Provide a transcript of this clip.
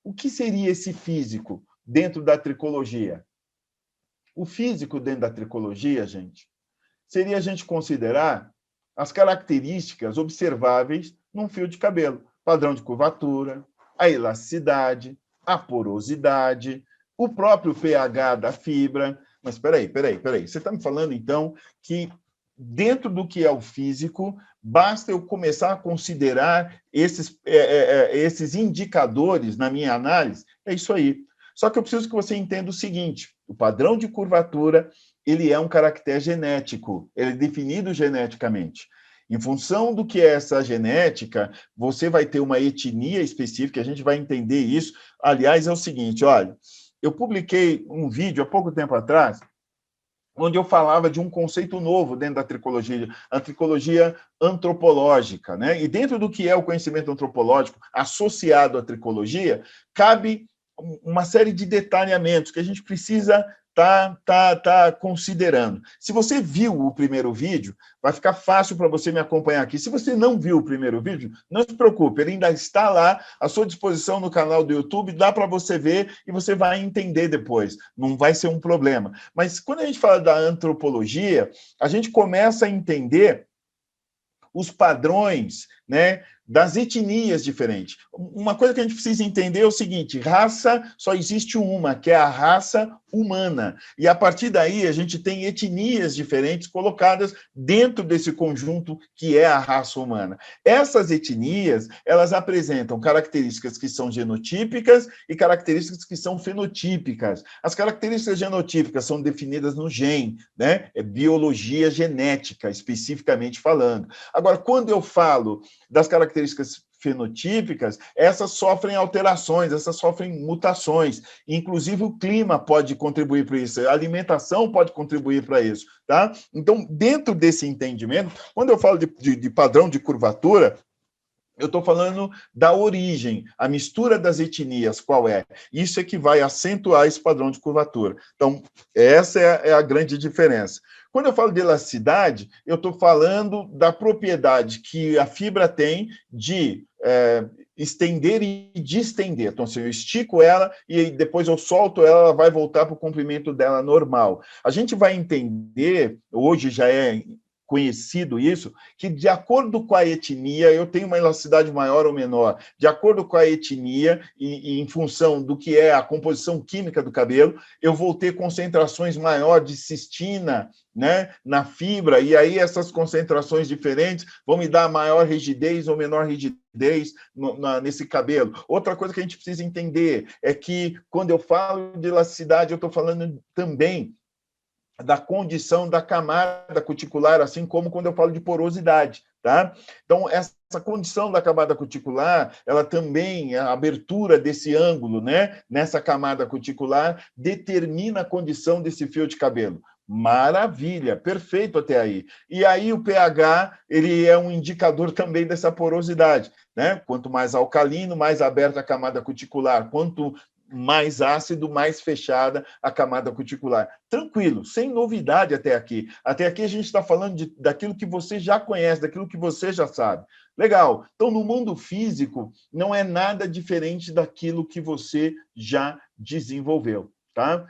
O que seria esse físico dentro da tricologia? O físico dentro da tricologia, gente, seria a gente considerar as características observáveis num fio de cabelo. Padrão de curvatura, a elasticidade, a porosidade, o próprio pH da fibra. Mas espera aí. Você está me falando, então, que dentro do que é o físico, basta eu começar a considerar esses indicadores na minha análise? É isso aí. Só que eu preciso que você entenda o seguinte: o padrão de curvatura ele é um caractere genético, ele é definido geneticamente. Em função do que é essa genética, você vai ter uma etnia específica, a gente vai entender isso. Aliás, é o seguinte, olha, eu publiquei um vídeo há pouco tempo atrás, onde eu falava de um conceito novo dentro da tricologia, a tricologia antropológica, né? E dentro do que é o conhecimento antropológico associado à tricologia, cabe uma série de detalhamentos que a gente precisa tá considerando. Se você viu o primeiro vídeo, vai ficar fácil para você me acompanhar aqui. Se você não viu o primeiro vídeo, não se preocupe, ele ainda está lá à sua disposição no canal do YouTube, dá para você ver e você vai entender depois. Não vai ser um problema. Mas quando a gente fala da antropologia, a gente começa a entender os padrões, né, das etnias diferentes. Uma coisa que a gente precisa entender é o seguinte: raça só existe uma, que é a raça humana. E a partir daí a gente tem etnias diferentes colocadas dentro desse conjunto que é a raça humana. Essas etnias, elas apresentam características que são genotípicas e características que são fenotípicas. As características genotípicas são definidas no gene, né? É biologia genética, especificamente falando. Agora, quando eu falo das características fenotípicas, essas sofrem alterações, essas sofrem mutações. Inclusive, o clima pode contribuir para isso, a alimentação pode contribuir para isso. Tá? Então, dentro desse entendimento, quando eu falo de padrão de curvatura, eu estou falando da origem, a mistura das etnias, qual é? Isso é que vai acentuar esse padrão de curvatura. Então, essa é a grande diferença. Quando eu falo de elasticidade, eu estou falando da propriedade que a fibra tem de estender e distender. Então, assim, eu estico ela e depois eu solto ela, ela vai voltar para o comprimento dela normal. A gente vai entender, hoje já é conhecido isso, que de acordo com a etnia, eu tenho uma elasticidade maior ou menor, de acordo com a etnia e em função do que é a composição química do cabelo, eu vou ter concentrações maiores de cistina, né, na fibra, e aí essas concentrações diferentes vão me dar maior rigidez ou menor rigidez nesse cabelo. Outra coisa que a gente precisa entender é que, quando eu falo de elasticidade, eu estou falando também da condição da camada cuticular, assim como quando eu falo de porosidade, tá? Então, essa condição da camada cuticular, ela também, a abertura desse ângulo, né, nessa camada cuticular, determina a condição desse fio de cabelo. Maravilha, perfeito até aí. E aí o pH, ele é um indicador também dessa porosidade, né? Quanto mais alcalino, mais aberta a camada cuticular. Quanto mais ácido, mais fechada a camada cuticular. Tranquilo, sem novidade até aqui. Até aqui a gente está falando daquilo que você já conhece, daquilo que você já sabe. Legal. Então, no mundo físico, não é nada diferente daquilo que você já desenvolveu, tá?